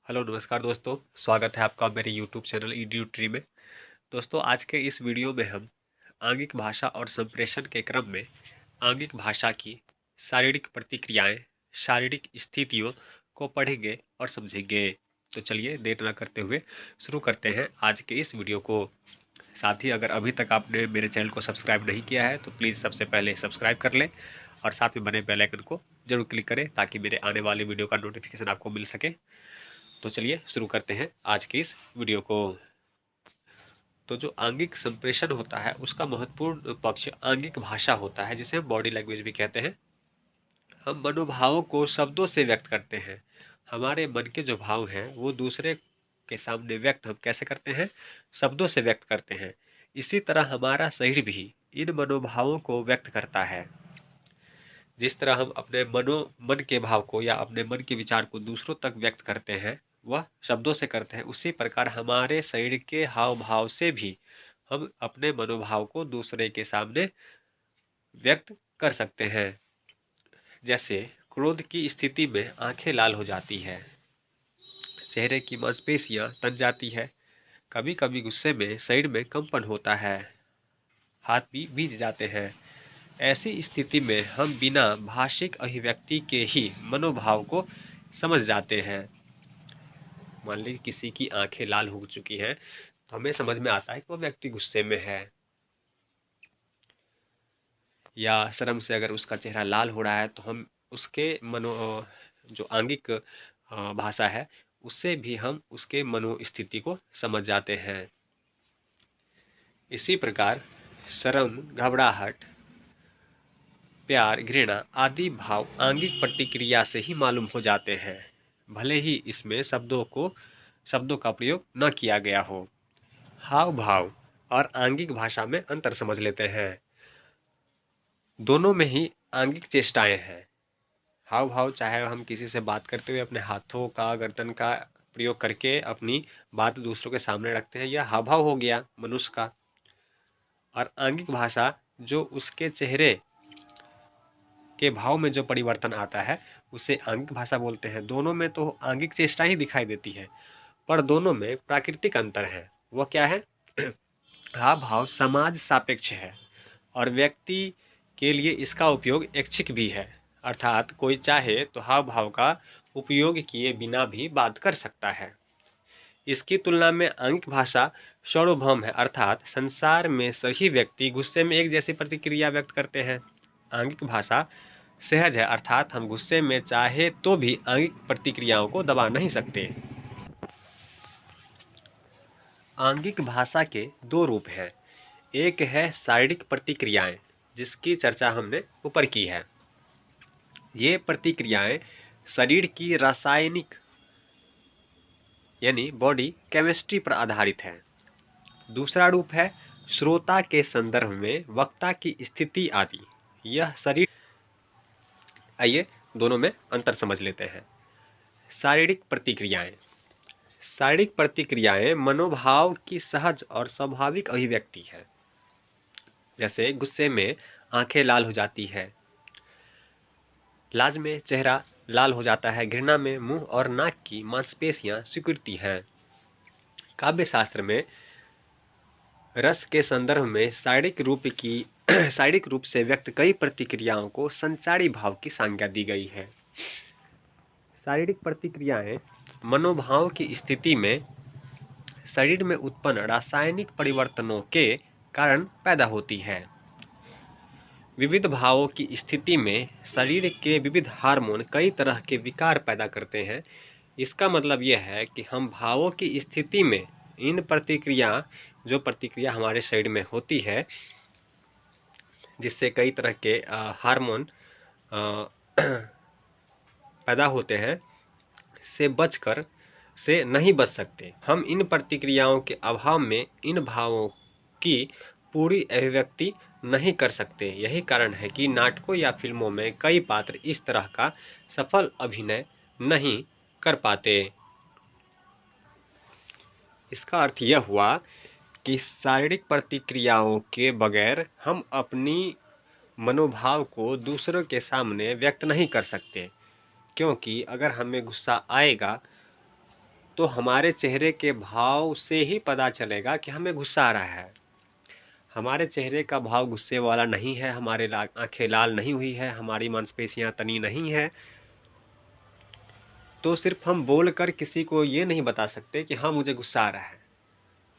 Hello नमस्कार दोस्तों, स्वागत है आपका मेरे यूट्यूब चैनल ईडीयू ट्री में। दोस्तों, आज के इस वीडियो में हम आंगिक भाषा और संप्रेषण के क्रम में आंगिक भाषा की शारीरिक प्रतिक्रियाएं, शारीरिक स्थितियों को पढ़ेंगे और समझेंगे। तो चलिए देर न करते हुए शुरू करते हैं आज के इस वीडियो को। साथ ही अगर अभी तक आपने मेरे चैनल को सब्सक्राइब नहीं किया है तो प्लीज़ सबसे पहले सब्सक्राइब कर लें और साथ में बने बेल आइकन को जरूर क्लिक करें ताकि मेरे आने वाले वीडियो का नोटिफिकेशन आपको मिल सके। तो चलिए शुरू करते हैं आज की इस वीडियो को। तो जो आंगिक संप्रेषण होता है उसका महत्वपूर्ण पक्ष आंगिक भाषा होता है, जिसे हम बॉडी लैंग्वेज भी कहते हैं। हम मनोभावों को शब्दों से व्यक्त करते हैं। हमारे मन के जो भाव हैं वो दूसरे के सामने व्यक्त हम कैसे करते हैं? शब्दों से व्यक्त करते हैं। इसी तरह हमारा शरीर भी इन मनोभावों को व्यक्त करता है। जिस तरह हम अपने मन के भाव को या अपने मन के विचार को दूसरों तक व्यक्त करते हैं, वह शब्दों से करते हैं, उसी प्रकार हमारे शरीर के हाव भाव से भी हम अपने मनोभाव को दूसरे के सामने व्यक्त कर सकते हैं। जैसे क्रोध की स्थिति में आंखें लाल हो जाती है, चेहरे की मांसपेशियां तन जाती है, कभी कभी गुस्से में शरीर में कंपन होता है, हाथ भी भीग जाते हैं। ऐसी स्थिति में हम बिना भाषिक अभिव्यक्ति के ही मनोभाव को समझ जाते हैं। मान लीजिए किसी की आंखें लाल हो चुकी हैं तो हमें समझ में आता है कि वो व्यक्ति गुस्से में है, या शर्म से अगर उसका चेहरा लाल हो रहा है तो हम उसके जो आंगिक भाषा है उससे भी हम उसके मनोस्थिति को समझ जाते हैं। इसी प्रकार शर्म, घबराहट, प्यार, घृणा आदि भाव आंगिक प्रतिक्रिया से ही मालूम हो जाते हैं, भले ही इसमें शब्दों का प्रयोग न किया गया हो। हाव भाव और आंगिक भाषा में अंतर समझ लेते हैं। दोनों में ही आंगिक चेष्टाएं हैं। हाव भाव चाहे हम किसी से बात करते हुए अपने हाथों का, गर्दन का प्रयोग करके अपनी बात दूसरों के सामने रखते हैं, यह हाव भाव हो गया मनुष्य का। और आंगिक भाषा जो उसके चेहरे के भाव में जो परिवर्तन आता है उसे आंगिक भाषा बोलते हैं। दोनों में तो आंगिक चेष्टा ही दिखाई देती है, पर दोनों में प्राकृतिक अंतर है। वह क्या है? हाव भाव समाज सापेक्ष है और व्यक्ति के लिए इसका उपयोग ऐच्छिक भी है, अर्थात कोई चाहे तो हाव भाव का उपयोग किए बिना भी बात कर सकता है। इसकी तुलना में आंगिक भाषा सार्वभौम है, अर्थात संसार में सभी व्यक्ति गुस्से में एक जैसी प्रतिक्रिया व्यक्त करते हैं। आंगिक भाषा सहज है, अर्थात हम गुस्से में चाहे तो भी आंगिक प्रतिक्रियाओं को दबा नहीं सकते। आंगिक भाषा के दो रूप हैं। एक है शारीरिक प्रतिक्रियाएं, जिसकी चर्चा हमने ऊपर की है। ये प्रतिक्रियाएं शरीर की रासायनिक यानी बॉडी केमिस्ट्री पर आधारित है। दूसरा रूप है श्रोता के संदर्भ में वक्ता की स्थिति आदि। यह शरीर आइए दोनों में अंतर समझ लेते हैं। शारीरिक प्रतिक्रियाएं। शारीरिक प्रतिक्रियाएं मनोभाव की सहज और स्वाभाविक अभिव्यक्ति है। जैसे गुस्से में आंखें लाल हो जाती है, लाज में चेहरा लाल हो जाता है, घृणा में मुंह और नाक की मांसपेशियां सिकुड़ती हैं। काव्य शास्त्र में रस के संदर्भ में शारीरिक रूप से व्यक्त कई प्रतिक्रियाओं को संचारी भाव की संज्ञा दी गई है। शारीरिक प्रतिक्रियाएं मनोभाव की स्थिति में शरीर में उत्पन्न रासायनिक परिवर्तनों के कारण पैदा होती है। विविध भावों की स्थिति में शरीर के विविध हार्मोन कई तरह के विकार पैदा करते हैं। इसका मतलब यह है कि हम भावों की स्थिति में इन जो प्रतिक्रिया हमारे शरीर में होती है, जिससे कई तरह के हार्मोन पैदा होते हैं, से नहीं बच सकते। हम इन प्रतिक्रियाओं के अभाव में इन भावों की पूरी अभिव्यक्ति नहीं कर सकते। यही कारण है कि नाटकों या फिल्मों में कई पात्र इस तरह का सफल अभिनय नहीं कर पाते। इसका अर्थ यह हुआ कि शारीरिक प्रतिक्रियाओं के बगैर हम अपनी मनोभाव को दूसरों के सामने व्यक्त नहीं कर सकते, क्योंकि अगर हमें गुस्सा आएगा तो हमारे चेहरे के भाव से ही पता चलेगा कि हमें गुस्सा आ रहा है। हमारे चेहरे का भाव गुस्से वाला नहीं है, हमारे आंखें लाल नहीं हुई है, हमारी मांसपेशियां तनी नहीं है, तो सिर्फ हम बोलकर किसी को ये नहीं बता सकते कि हाँ मुझे गुस्सा आ रहा है।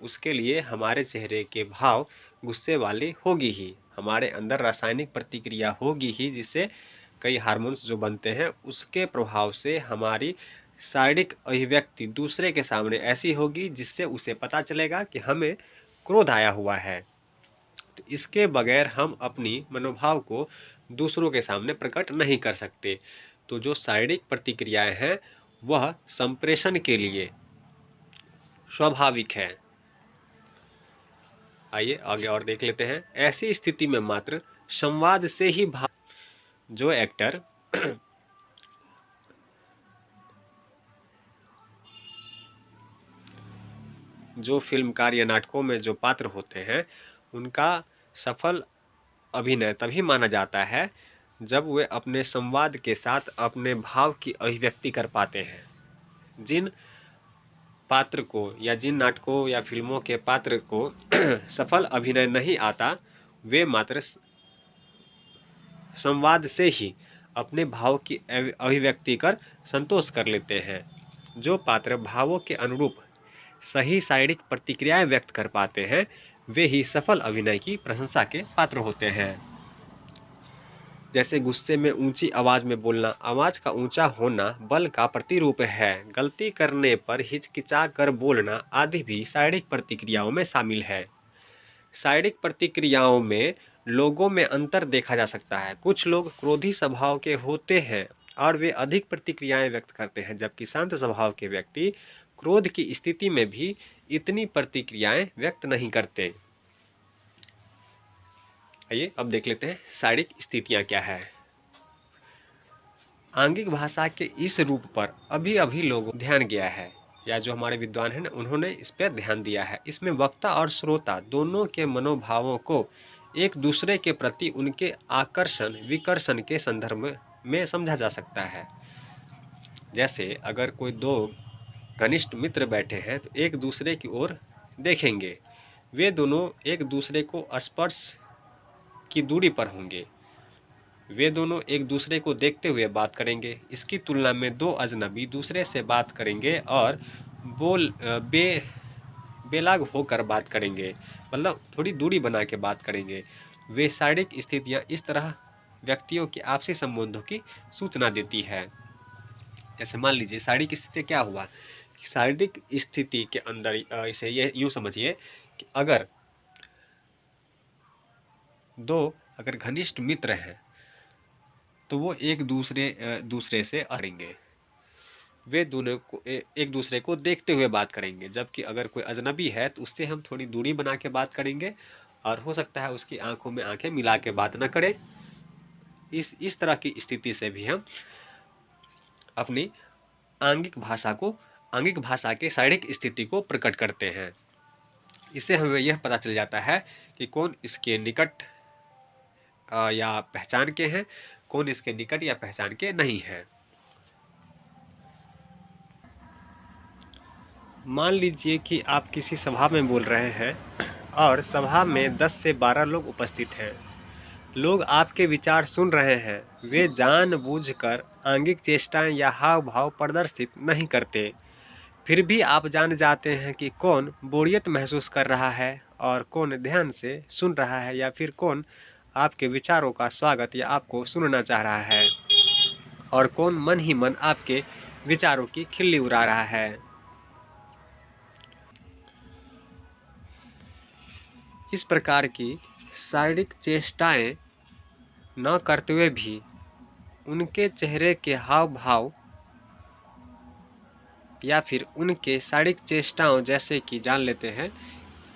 उसके लिए हमारे चेहरे के भाव गुस्से वाली होगी ही, हमारे अंदर रासायनिक प्रतिक्रिया होगी ही, जिससे कई हार्मोन्स जो बनते हैं उसके प्रभाव से हमारी शारीरिक अभिव्यक्ति दूसरे के सामने ऐसी होगी जिससे उसे पता चलेगा कि हमें क्रोध आया हुआ है। तो इसके बगैर हम अपनी मनोभाव को दूसरों के सामने प्रकट नहीं कर सकते। तो जो शारीरिक प्रतिक्रियाएं हैं वह संप्रेषण के लिए स्वाभाविक है। आइए आगे और देख लेते हैं। ऐसी स्थिति में मात्र संवाद से ही भाव, जो एक्टर जो फिल्मकार या नाटकों में जो पात्र होते हैं उनका सफल अभिनय तभी माना जाता है जब वे अपने संवाद के साथ अपने भाव की अभिव्यक्ति कर पाते हैं। जिन पात्र को या जिन नाटकों या फिल्मों के पात्र को सफल अभिनय नहीं आता, वे मात्र संवाद से ही अपने भाव की अभिव्यक्ति कर संतोष कर लेते हैं। जो पात्र भावों के अनुरूप सही शारीरिक प्रतिक्रियाएं व्यक्त कर पाते हैं वे ही सफल अभिनय की प्रशंसा के पात्र होते हैं। जैसे गुस्से में ऊंची आवाज में बोलना, आवाज का ऊंचा होना बल का प्रतिरूप है, गलती करने पर हिचकिचा कर बोलना आदि भी शारीरिक प्रतिक्रियाओं में शामिल है। शारीरिक प्रतिक्रियाओं में लोगों में अंतर देखा जा सकता है। कुछ लोग क्रोधी स्वभाव के होते हैं और वे अधिक प्रतिक्रियाएं व्यक्त करते हैं, जबकि शांत स्वभाव के व्यक्ति क्रोध की स्थिति में भी इतनी प्रतिक्रियाएं व्यक्त नहीं करते। आइए अब देख लेते हैं शारीरिक स्थितियां क्या है। आंगिक भाषा के इस रूप पर अभी अभी लोगों ध्यान गया है, या जो हमारे विद्वान हैं उन्होंने इस पर ध्यान दिया है। इसमें वक्ता और श्रोता दोनों के मनोभावों को एक दूसरे के प्रति उनके आकर्षण विकर्षण के संदर्भ में समझा जा सकता है। जैसे अगर कोई दो घनिष्ठ मित्र बैठे हैं तो एक दूसरे की ओर देखेंगे, वे दोनों एक दूसरे को स्पर्श की दूरी पर होंगे, वे दोनों एक दूसरे को देखते हुए बात करेंगे। इसकी तुलना में दो अजनबी दूसरे से बात करेंगे और बेलाग होकर बात करेंगे, मतलब थोड़ी दूरी बना के बात करेंगे। वे शारीरिक स्थितियां इस तरह व्यक्तियों के आपसी संबंधों की सूचना देती है। जैसे मान लीजिए शारीरिक स्थिति क्या हुआ, शारीरिक स्थिति के अंदर इसे ये यूँ समझिए कि अगर अगर घनिष्ठ मित्र हैं तो वो एक दूसरे से करेंगे, वे दोनों को एक दूसरे को देखते हुए बात करेंगे। जबकि अगर कोई अजनबी है तो उससे हम थोड़ी दूरी बना के बात करेंगे और हो सकता है उसकी आंखों में आंखें मिला के बात न करें। इस तरह की स्थिति से भी हम अपनी आंगिक भाषा के शारीरिक स्थिति को प्रकट करते हैं। इससे हमें यह पता चल जाता है कि कौन इसके निकट या पहचान के हैं, कौन इसके निकट या पहचान के नहीं है। मान लीजिए कि आप किसी सभा में बोल रहे हैं और सभा में 10 से 12 लोग उपस्थित हैं। लोग आपके विचार सुन रहे हैं, वे जानबूझकर आंगिक चेष्टाएं या हाव भाव प्रदर्शित नहीं करते। फिर भी आप जान जाते हैं कि कौन बोरियत महसूस कर रहा है और कौन ध्यान से सुन रहा है, या फिर कौन आपके विचारों का स्वागत या आपको सुनना चाह रहा है और कौन मन ही मन आपके विचारों की खिल्ली उड़ा रहा है। इस प्रकार की शारीरिक चेष्टाएं न करते हुए भी उनके चेहरे के हाव भाव या फिर उनके शारीरिक चेष्टाओं, जैसे कि जान लेते हैं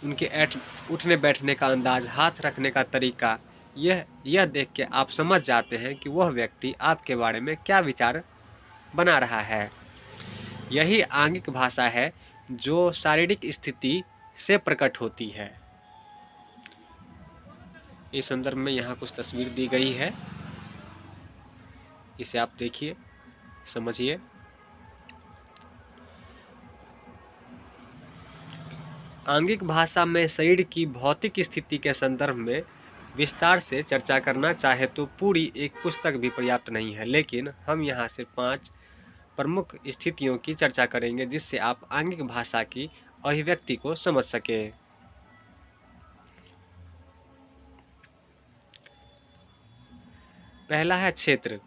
उनके उठने बैठने का अंदाज, हाथ रखने का तरीका, यह देख के आप समझ जाते हैं कि वह व्यक्ति आपके बारे में क्या विचार बना रहा है। यही आंगिक भाषा है जो शारीरिक स्थिति से प्रकट होती है। इस संदर्भ में यहाँ कुछ तस्वीर दी गई है, इसे आप देखिए, समझिए। आंगिक भाषा में शरीर की भौतिक स्थिति के संदर्भ में विस्तार से चर्चा करना चाहे तो पूरी एक पुस्तक भी पर्याप्त नहीं है, लेकिन हम यहाँ से 5 प्रमुख स्थितियों की चर्चा करेंगे जिससे आप आंगिक भाषा की अभिव्यक्ति को समझ सकें। पहला है क्षेत्र।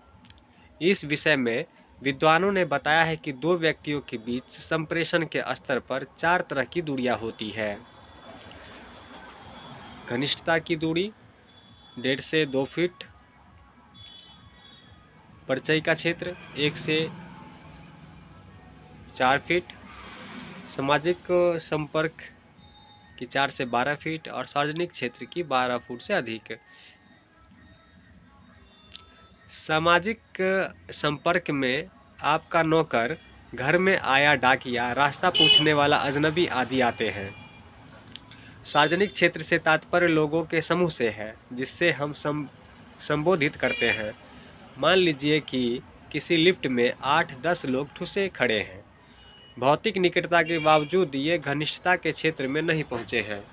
इस विषय में विद्वानों ने बताया है कि दो व्यक्तियों के बीच संप्रेषण के स्तर पर 4 तरह की दूरियां होती है। घनिष्ठता की दूरी 1.5 से 2 फीट, परिचय का क्षेत्र 1 से 4 फीट, सामाजिक संपर्क की 4 से 12 फीट और सार्वजनिक क्षेत्र की 12 फुट से अधिक। सामाजिक संपर्क में आपका नौकर, घर में आया डाकिया, रास्ता पूछने वाला अजनबी आदि आते हैं। सार्वजनिक क्षेत्र से तात्पर्य लोगों के समूह से है जिससे हम संबोधित करते हैं। मान लीजिए कि किसी लिफ्ट में 8-10 लोग ठुसे खड़े हैं। भौतिक निकटता के बावजूद ये घनिष्ठता के क्षेत्र में नहीं पहुंचे हैं।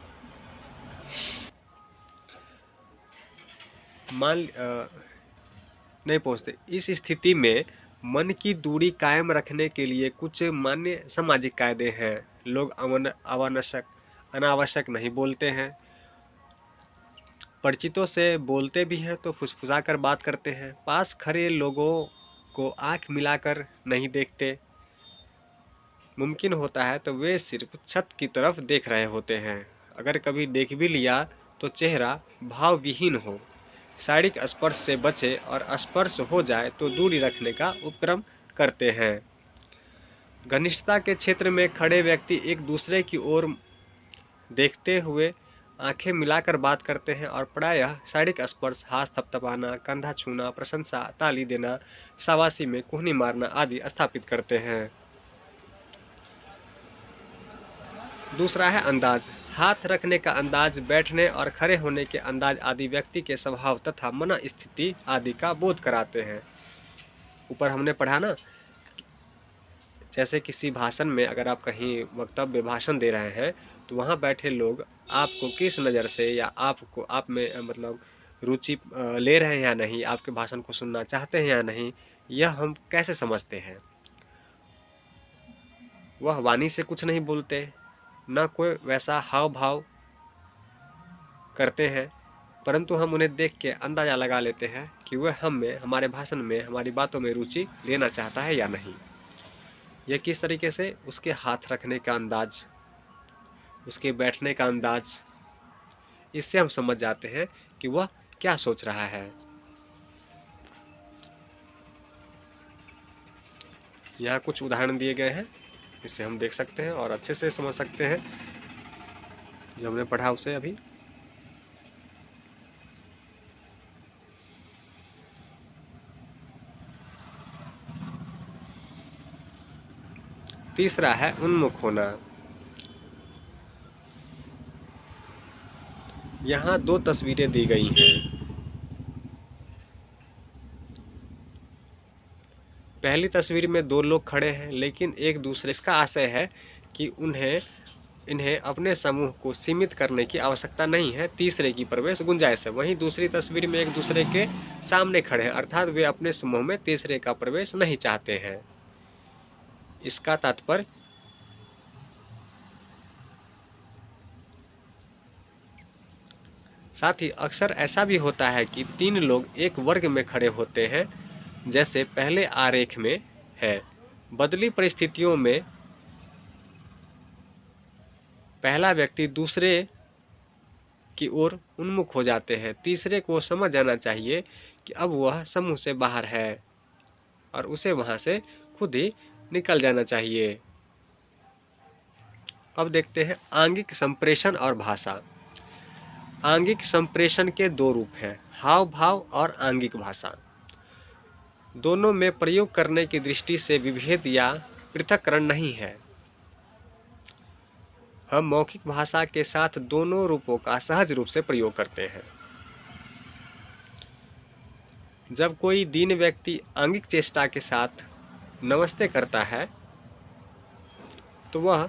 नहीं पहुंचते। इस स्थिति में मन की दूरी कायम रखने के लिए कुछ मान्य सामाजिक कायदे हैं। लोग अनावश्यक नहीं बोलते हैं। परिचितों से बोलते भी हैं तो फुसफुसा कर बात करते हैं। पास खड़े लोगों को आंख मिलाकर नहीं देखते। मुमकिन होता है तो वे सिर्फ छत की तरफ देख रहे होते हैं। अगर कभी देख भी लिया तो चेहरा भाव विहीन हो। शारीरिक स्पर्श से बचे और स्पर्श हो जाए तो दूरी रखने का उपक्रम करते हैं। घनिष्ठता के क्षेत्र में खड़े व्यक्ति एक दूसरे की ओर देखते हुए आंखें मिलाकर बात करते हैं और प्रायः शारीरिक स्पर्श, हाथ थपथपाना, कंधा छूना, प्रशंसा, ताली देना, शाबाशी में कुहनी मारना आदि स्थापित करते हैं। दूसरा है अंदाज। हाथ रखने का अंदाज, बैठने और खड़े होने के अंदाज आदि व्यक्ति के स्वभाव तथा मन स्थिति आदि का बोध कराते हैं। ऊपर हमने पढ़ा ना, जैसे किसी भाषण में अगर आप कहीं वक्तव्य भाषण दे रहे हैं तो वहाँ बैठे लोग आपको किस नज़र से या आप में मतलब रुचि ले रहे हैं या नहीं, आपके भाषण को सुनना चाहते हैं या नहीं, यह हम कैसे समझते हैं। वह वाणी से कुछ नहीं बोलते, न कोई वैसा हाव भाव करते हैं, परंतु हम उन्हें देख के अंदाज़ा लगा लेते हैं कि वह हम में, हमारे भाषण में, हमारी बातों में रुचि लेना चाहता है या नहीं। यह किस तरीके से, उसके हाथ रखने का अंदाज, उसके बैठने का अंदाज, इससे हम समझ जाते हैं कि वह क्या सोच रहा है। यहाँ कुछ उदाहरण दिए गए हैं, इससे हम देख सकते हैं और अच्छे से समझ सकते हैं जो हमने पढ़ा उसे अभी। तीसरा है उन्मुख होना। यहाँ 2 तस्वीरें दी गई हैं। पहली तस्वीर में 2 लोग खड़े हैं लेकिन एक दूसरे, इसका आशय है कि इन्हें अपने समूह को सीमित करने की आवश्यकता नहीं है, तीसरे की प्रवेश गुंजाइश है। वहीं दूसरी तस्वीर में एक दूसरे के सामने खड़े हैं, अर्थात वे अपने समूह में तीसरे का प्रवेश नहीं चाहते हैं। इसका तात्पर्य साथ ही अक्सर ऐसा भी होता है कि 3 लोग एक वर्ग में खड़े होते हैं, जैसे पहले आरेख में है। बदली परिस्थितियों में पहला व्यक्ति दूसरे की ओर उन्मुख हो जाते हैं। तीसरे को समझ जाना चाहिए कि अब वह समूह से बाहर है और उसे वहां से खुद ही निकल जाना चाहिए। अब देखते हैं आंगिक संप्रेषण और भाषा। आंगिक संप्रेषण के 2 रूप हैं, हाव भाव और आंगिक भाषा। दोनों में प्रयोग करने की दृष्टि से विभेद या पृथक्करण नहीं है। हम मौखिक भाषा के साथ दोनों रूपों का सहज रूप से प्रयोग करते हैं। जब कोई दीन व्यक्ति आंगिक चेष्टा के साथ नमस्ते करता है तो वह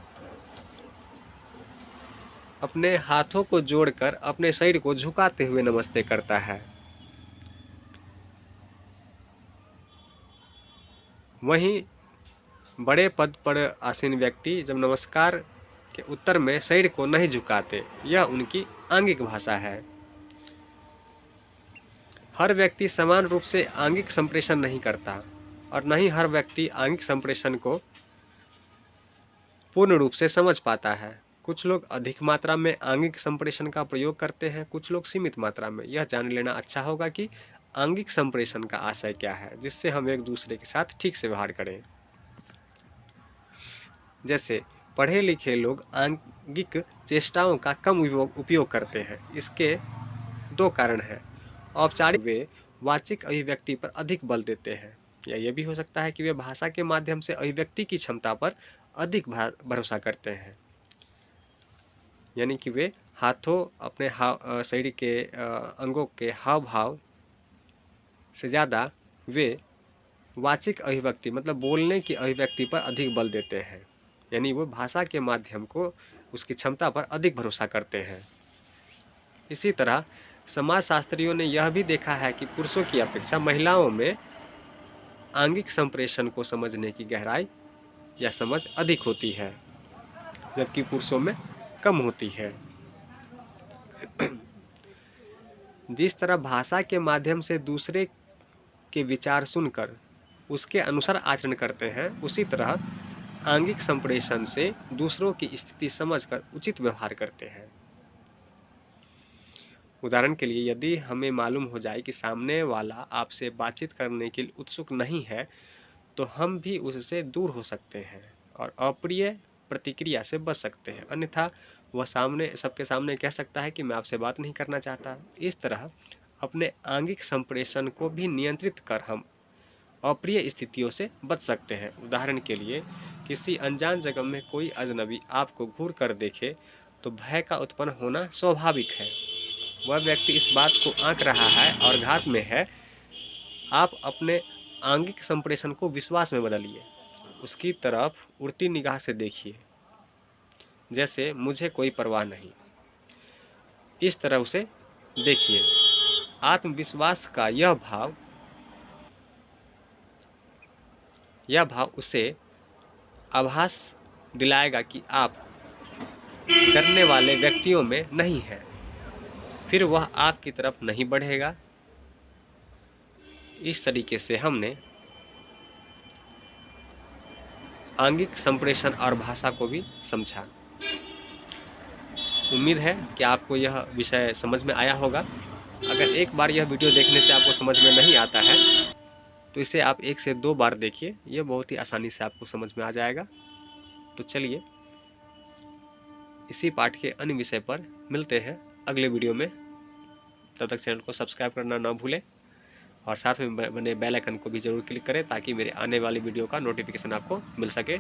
अपने हाथों को जोड़कर अपने शरीर को झुकाते हुए नमस्ते करता है। वहीं बड़े पद पर आसीन व्यक्ति जब नमस्कार के उत्तर में शरीर को नहीं झुकाते, यह उनकी आंगिक भाषा है। हर व्यक्ति समान रूप से आंगिक संप्रेषण नहीं करता और न ही हर व्यक्ति आंगिक संप्रेषण को पूर्ण रूप से समझ पाता है। कुछ लोग अधिक मात्रा में आंगिक संप्रेषण का प्रयोग करते हैं, कुछ लोग सीमित मात्रा में। यह जान लेना अच्छा होगा कि आंगिक संप्रेषण का आशय क्या है, जिससे हम एक दूसरे के साथ ठीक से व्यवहार करें। जैसे पढ़े लिखे लोग आंगिक चेष्टाओं का कम उपयोग करते हैं। इसके दो कारण हैं। औपचारिक वे वाचिक अभिव्यक्ति पर अधिक बल देते हैं, या यह भी हो सकता है कि वे भाषा के माध्यम से अभिव्यक्ति की क्षमता पर अधिक भरोसा करते हैं। यानी कि वे हाथों अपने शरीर के अंगों के हाव भाव से ज़्यादा वे वाचिक अभिव्यक्ति मतलब बोलने की अभिव्यक्ति पर अधिक बल देते हैं। यानी वो भाषा के माध्यम को उसकी क्षमता पर अधिक भरोसा करते हैं। इसी तरह समाजशास्त्रियों ने यह भी देखा है कि पुरुषों की अपेक्षा महिलाओं में आंगिक संप्रेषण को समझने की गहराई या समझ अधिक होती है, जबकि पुरुषों में कम होती है। जिस तरह भाषा के माध्यम से दूसरे के विचार सुनकर उसके अनुसार आचरण करते हैं, उसी तरह आंगिक संप्रेषण से दूसरों की स्थिति समझकर उचित व्यवहार करते हैं। उदाहरण के लिए, यदि हमें मालूम हो जाए कि सामने वाला आपसे बातचीत करने के लिए उत्सुक नहीं है, तो हम भी उससे दूर हो सकते हैं और अप्रिय प्रतिक्रिया से बच सकते हैं। अन्यथा वह सबके सामने कह सकता है कि मैं आपसे बात नहीं करना चाहता। इस तरह अपने आंगिक संप्रेषण को भी नियंत्रित कर हम अप्रिय स्थितियों से बच सकते हैं। उदाहरण के लिए, किसी अनजान जगह में कोई अजनबी आपको घूर कर देखे तो भय का उत्पन्न होना स्वाभाविक है। वह व्यक्ति इस बात को आंक रहा है और घात में है। आप अपने आंगिक संप्रेषण को विश्वास में बदलिए। उसकी तरफ उड़ती निगाह से देखिए, जैसे मुझे कोई परवाह नहीं। इस तरह उसे देखिए। आत्मविश्वास का यह भाव उसे आभास दिलाएगा कि आप डरने वाले व्यक्तियों में नहीं हैं। फिर वह आपकी तरफ नहीं बढ़ेगा। इस तरीके से हमने आंगिक संप्रेषण और भाषा को भी समझा। उम्मीद है कि आपको यह विषय समझ में आया होगा। अगर एक बार यह वीडियो देखने से आपको समझ में नहीं आता है तो इसे आप 1 से 2 बार देखिए। यह बहुत ही आसानी से आपको समझ में आ जाएगा। तो चलिए इसी पाठ के अन्य विषय पर मिलते हैं अगले वीडियो में। तब तक चैनल को सब्सक्राइब करना ना भूलें और साथ में बने बेल आइकन को भी जरूर क्लिक करें ताकि मेरे आने वाली वीडियो का नोटिफिकेशन आपको मिल सके।